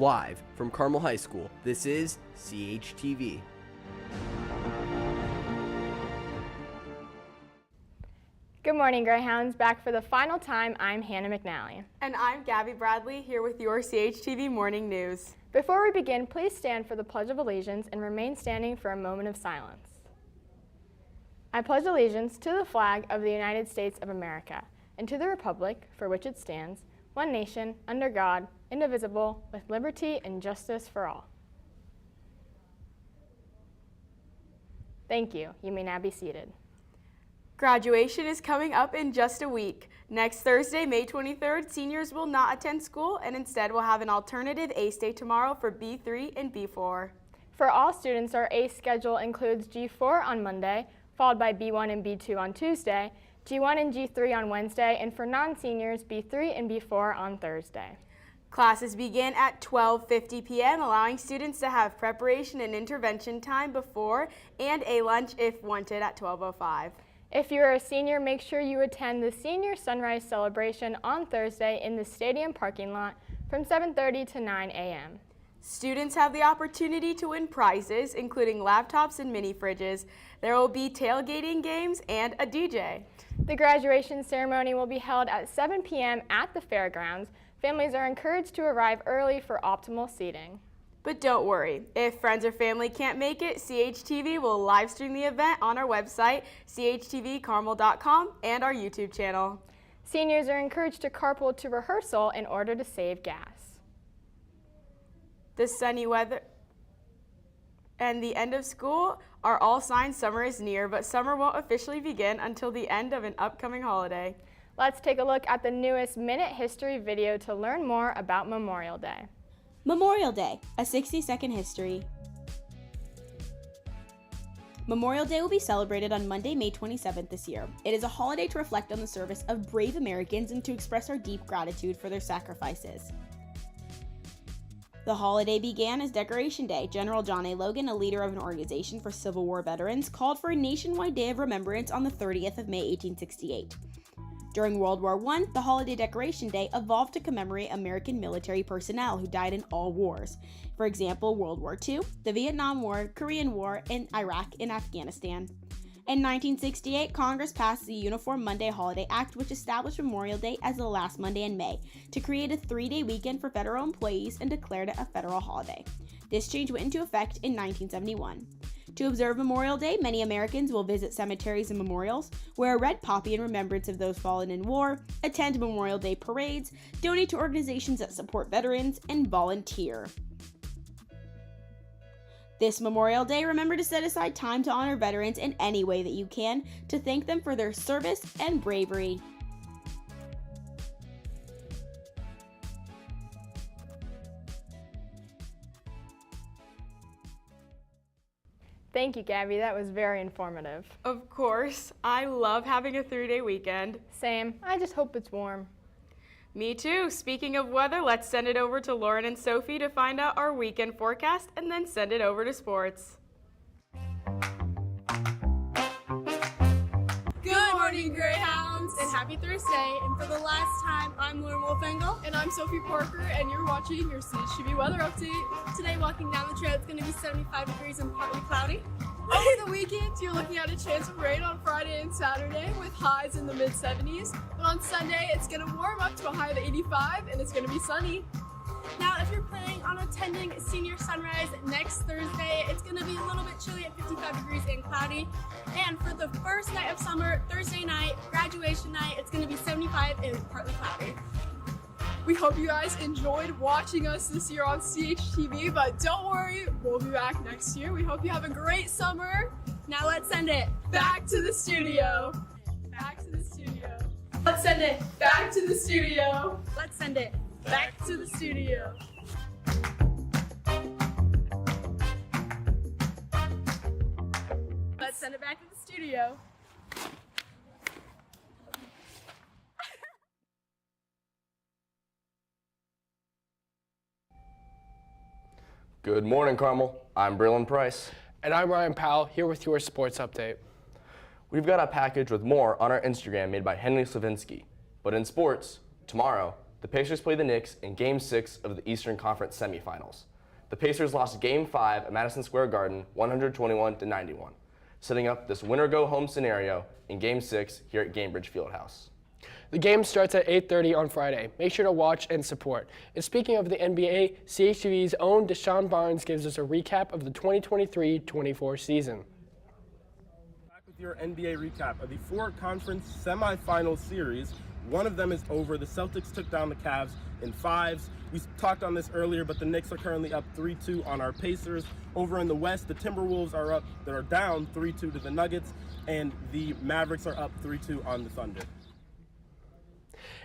Live from Carmel High School, this is CHTV. Good morning, Greyhounds. Back for the final time, I'm Hannah McNally. And I'm Gabi Bradley, here with your CHTV Morning News. Before we begin, please stand for the Pledge of Allegiance and remain standing for a moment of silence. I pledge allegiance to the flag of the United States of America and to the republic for which it stands, one nation, under God, indivisible, with liberty and justice for all. Thank you. You may now be seated. Graduation is coming up in just a week. Next Thursday, May 23rd, seniors will not attend school and instead will have an alternative ACE day tomorrow for B3 and B4. For all students, our ACE schedule includes G4 on Monday, followed by B1 and B2 on Tuesday, G1 and G3 on Wednesday, and for non-seniors, B3 and B4 on Thursday. Classes begin at 12:50 p.m., allowing students to have preparation and intervention time before and a lunch if wanted at 12:05. If you are a senior, make sure you attend the Senior Sunrise Celebration on Thursday in the stadium parking lot from 7:30 to 9 a.m. Students have the opportunity to win prizes, including laptops and mini fridges. There will be tailgating games and a DJ. The graduation ceremony will be held at 7 p.m. at the fairgrounds. Families are encouraged to arrive early for optimal seating. But don't worry, if friends or family can't make it, CHTV will live stream the event on our website, chtvcarmel.com, and our YouTube channel. Seniors are encouraged to carpool to rehearsal in order to save gas. The sunny weather and the end of school are all signs summer is near, but summer won't officially begin until the end of an upcoming holiday. Let's take a look at the newest Minute History video to learn more about Memorial Day. Memorial Day, a 60-second history. Memorial Day will be celebrated on Monday, May 27th this year. It is a holiday to reflect on the service of brave Americans and to express our deep gratitude for their sacrifices. The holiday began as Decoration Day. General John A. Logan, a leader of an organization for Civil War veterans, called for a nationwide day of remembrance on the 30th of May 1868. During World War I, the holiday Decoration Day evolved to commemorate American military personnel who died in all wars. For example, World War II, the Vietnam War, Korean War, and Iraq and Afghanistan. In 1968, Congress passed the Uniform Monday Holiday Act, which established Memorial Day as the last Monday in May, to create a 3-day weekend for federal employees and declared it a federal holiday. This change went into effect in 1971. To observe Memorial Day, many Americans will visit cemeteries and memorials, wear a red poppy in remembrance of those fallen in war, attend Memorial Day parades, donate to organizations that support veterans, and volunteer. This Memorial Day, remember to set aside time to honor veterans in any way that you can, to thank them for their service and bravery. Thank you, Gabi. That was very informative. Of course, I love having a 3-day weekend. Same. I just hope it's warm. Me too. Speaking of weather, let's send it over to Lauren and Sophie to find out our weekend forecast and then send it over to sports. Good morning, Greyhounds, and happy Thursday. And for the last time, I'm Lauren Wolfangel. And I'm Sophie Parker, and you're watching your CHTV weather update. Today, walking down the trail, it's going to be 75 degrees and partly cloudy. Over the weekend, you're looking at a chance of rain on Friday and Saturday with highs in the mid-70s. But on Sunday, it's going to warm up to a high of 85, and it's going to be sunny. Now, if you're planning on attending Senior Sunrise next Thursday, it's going to be a little bit chilly at 55 degrees and cloudy. And for the first night of summer, Thursday night, graduation night, it's going to be 75 and partly cloudy. We hope you guys enjoyed watching us this year on CHTV, but don't worry, we'll be back next year. We hope you have a great summer. Now let's send it back to the studio. Back to the studio. Let's send it back to the studio. Let's send it back to the studio. Let's send it back to the studio. Good morning, Carmel. I'm Braelen Price. And I'm Ryan Powell, here with your sports update. We've got a package with more on our Instagram made by Henry Slavinsky. But in sports, tomorrow, The Pacers play the Knicks in Game 6 of the Eastern Conference semifinals. The Pacers lost Game 5 at Madison Square Garden 121-91, setting up this winner-go-home scenario in Game 6 here at Gainbridge Fieldhouse. The game starts at 8:30 on Friday. Make sure to watch and support. And speaking of the NBA, CHTV's own Dashaun Barnes gives us a recap of the 2023-24 season. Back with your NBA recap of the 4 conference semifinal series. One of them is over. The Celtics took down the Cavs in 5s. We talked on this earlier, but the Knicks are currently up 3-2 on our Pacers. Over in the West, the Timberwolves are down 3-2 to the Nuggets, and the Mavericks are up 3-2 on the Thunder.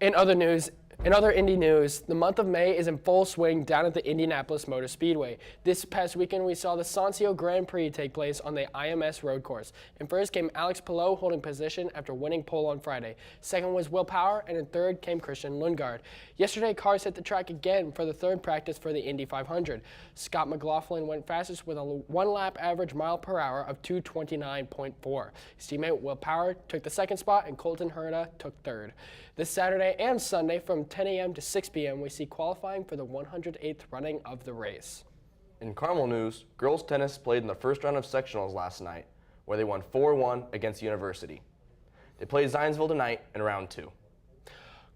In other Indy news, the month of May is in full swing down at the Indianapolis Motor Speedway. This past weekend, we saw the Sancio Grand Prix take place on the IMS road course. And first came Alex Palou holding position after winning pole on Friday. Second was Will Power, and in third came Christian Lundgaard. Yesterday, cars hit the track again for the third practice for the Indy 500. Scott McLaughlin went fastest with a one-lap average mile per hour of 229.4. His teammate Will Power took the second spot, and Colton Herta took third. This Saturday and Sunday from 10 a.m. to 6 p.m. we see qualifying for the 108th running of the race. In Carmel news, girls tennis played in the first round of sectionals last night, where they won 4-1 against University. They play Zionsville tonight in round 2.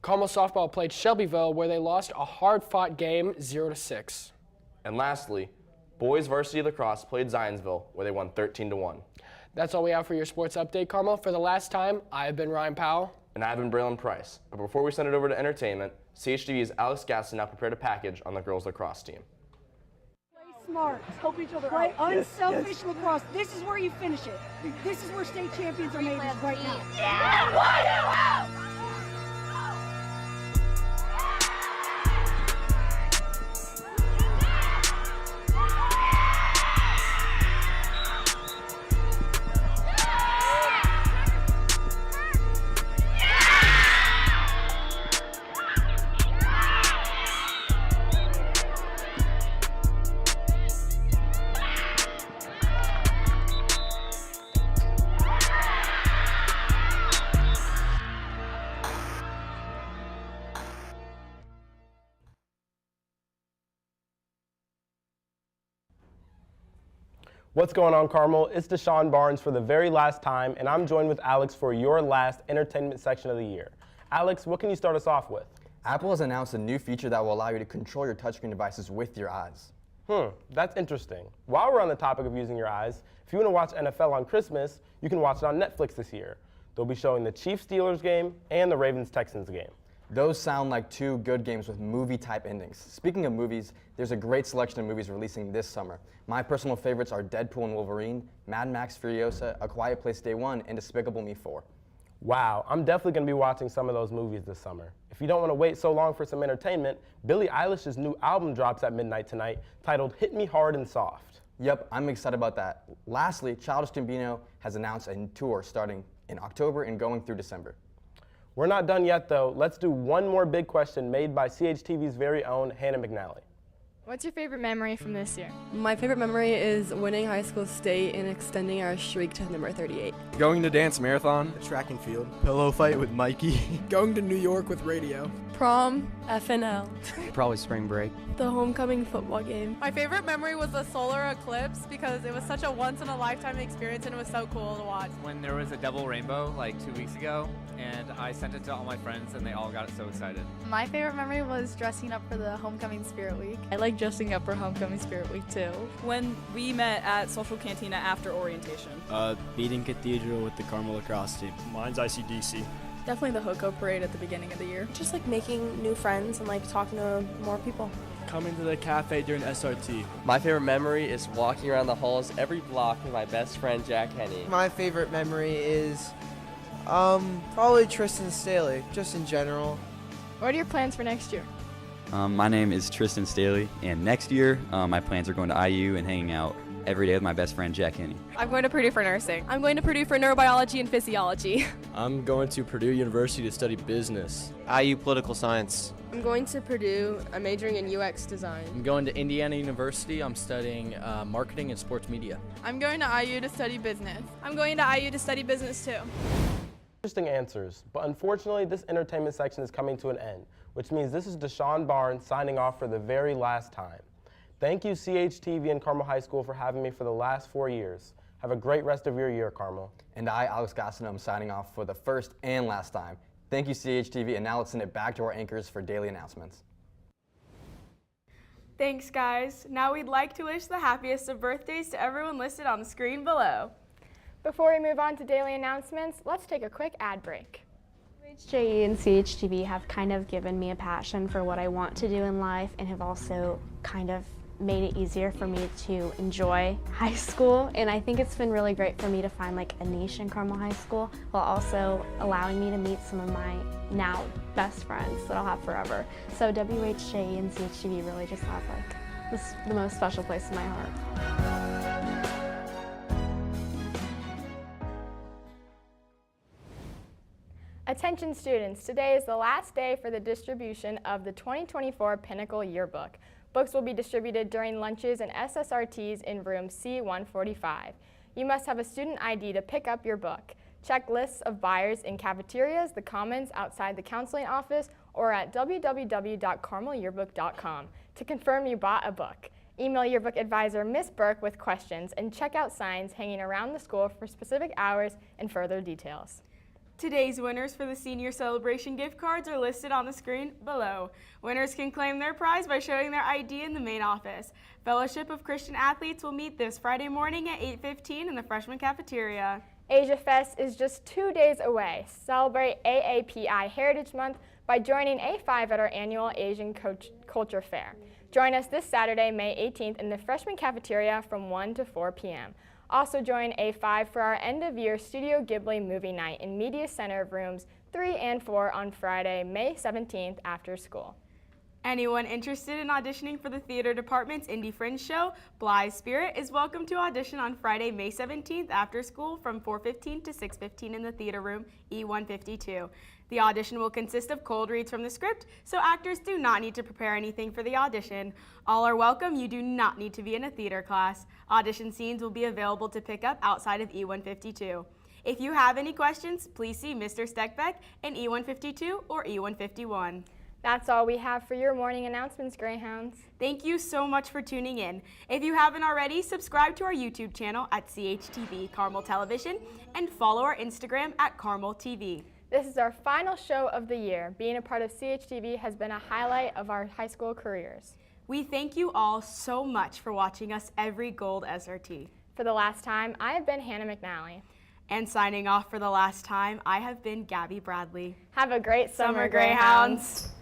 Carmel softball played Shelbyville, where they lost a hard-fought game 0-6. And lastly, boys varsity lacrosse played Zionsville, where they won 13-1. That's all we have for your sports update, Carmel. For the last time, I've been Ryan Powell. And I've been Braelen Price. But before we send it over to entertainment, CHTV's Alex Gastineau prepared a package on the girls lacrosse team. Play smart. Help each other out. Play unselfish lacrosse. This is where you finish it. This is where state champions are made right now. Yeah! Why you out? What's going on, Carmel? It's Dashaun Barnes for the very last time, and I'm joined with Alex for your last entertainment section of the year. Alex, what can you start us off with? Apple has announced a new feature that will allow you to control your touchscreen devices with your eyes. That's interesting. While we're on the topic of using your eyes, if you want to watch NFL on Christmas, you can watch it on Netflix this year. They'll be showing the Chiefs-Steelers game and the Ravens-Texans game. Those sound like 2 good games with movie-type endings. Speaking of movies, there's a great selection of movies releasing this summer. My personal favorites are Deadpool and Wolverine, Mad Max Furiosa, A Quiet Place Day 1, and Despicable Me 4. Wow, I'm definitely going to be watching some of those movies this summer. If you don't want to wait so long for some entertainment, Billie Eilish's new album drops at midnight tonight, titled Hit Me Hard and Soft. Yep, I'm excited about that. Lastly, Childish Gambino has announced a tour starting in October and going through December. We're not done yet, though. Let's do one more big question made by CHTV's very own Hannah McNally. What's your favorite memory from this year? My favorite memory is winning high school state and extending our streak to number 38. Going to dance marathon. Track and field. Pillow fight with Mikey. Going to New York with radio. Prom, FNL. Probably spring break. The homecoming football game. My favorite memory was the solar eclipse because it was such a once-in-a-lifetime experience and it was so cool to watch. When there was a double rainbow like 2 weeks ago, and I sent it to all my friends and they all got so excited. My favorite memory was dressing up for the Homecoming Spirit Week. I like dressing up for Homecoming Spirit Week too. When we met at Social Cantina after orientation. Beating Cathedral with the Carmel lacrosse team. Mine's ICDC. Definitely the Hoko parade at the beginning of the year. Just like making new friends and like talking to more people. Coming to the cafe during SRT. My favorite memory is walking around the halls every block with my best friend Jack Henney. My favorite memory is probably Tristan Staley, just in general. What are your plans for next year? My name is Tristan Staley, and next year my plans are going to IU and hanging out every day with my best friend Jack Henney. I'm going to Purdue for nursing. I'm going to Purdue for neurobiology and physiology. I'm going to Purdue University to study business. IU political science. I'm going to Purdue. I'm majoring in UX design. I'm going to Indiana University. I'm studying marketing and sports media. I'm going to IU to study business. I'm going to IU to study business too. Interesting answers, but unfortunately this entertainment section is coming to an end, which means this is Dashaun Barnes signing off for the very last time. Thank you CHTV and Carmel High School for having me for the last 4 years. Have a great rest of your year, Carmel. And I, Alex Gastineau, am signing off for the first and last time. Thank you CHTV, and now let's send it back to our anchors for daily announcements. Thanks, guys. Now we'd like to wish the happiest of birthdays to everyone listed on the screen below. Before we move on to daily announcements, let's take a quick ad break. HJE and CHTV have kind of given me a passion for what I want to do in life and have also kind of made it easier for me to enjoy high school. And I think it's been really great for me to find like a niche in Carmel High School while also allowing me to meet some of my now best friends that I'll have forever. So WHJE and CHTV really just have like the most special place in my heart. Attention students, today is the last day for the distribution of the 2024 Pinnacle Yearbook. Books will be distributed during lunches and SSRTs in room C145. You must have a student ID to pick up your book. Check lists of buyers in cafeterias, the commons, outside the counseling office, or at www.carmelyearbook.com to confirm you bought a book. Email yearbook advisor Miss Burke with questions and check out signs hanging around the school for specific hours and further details. Today's winners for the Senior Celebration gift cards are listed on the screen below. Winners can claim their prize by showing their ID in the main office. Fellowship of Christian Athletes will meet this Friday morning at 8:15 in the freshman cafeteria. Asia Fest is just 2 days away. Celebrate AAPI Heritage Month by joining A5 at our annual Asian Culture Fair. Join us this Saturday, May 18th in the freshman cafeteria from 1 to 4 p.m. Also join A5 for our end-of-year Studio Ghibli movie night in Media Center rooms 3 and 4 on Friday, May 17th after school. Anyone interested in auditioning for the theater department's Indie Fringe show, Bly's Spirit, is welcome to audition on Friday, May 17th after school from 4:15 to 6:15 in the theater room E152. The audition will consist of cold reads from the script, so actors do not need to prepare anything for the audition. All are welcome. You do not need to be in a theater class. Audition scenes will be available to pick up outside of E152. If you have any questions, please see Mr. Steckbeck in E152 or E151. That's all we have for your morning announcements, Greyhounds. Thank you so much for tuning in. If you haven't already, subscribe to our YouTube channel at CHTV Carmel Television and follow our Instagram at Carmel TV. This is our final show of the year. Being a part of CHTV has been a highlight of our high school careers. We thank you all so much for watching us every Gold SRT. For the last time, I have been Hannah McNally. And signing off for the last time, I have been Gabi Bradley. Have a great summer, Greyhounds.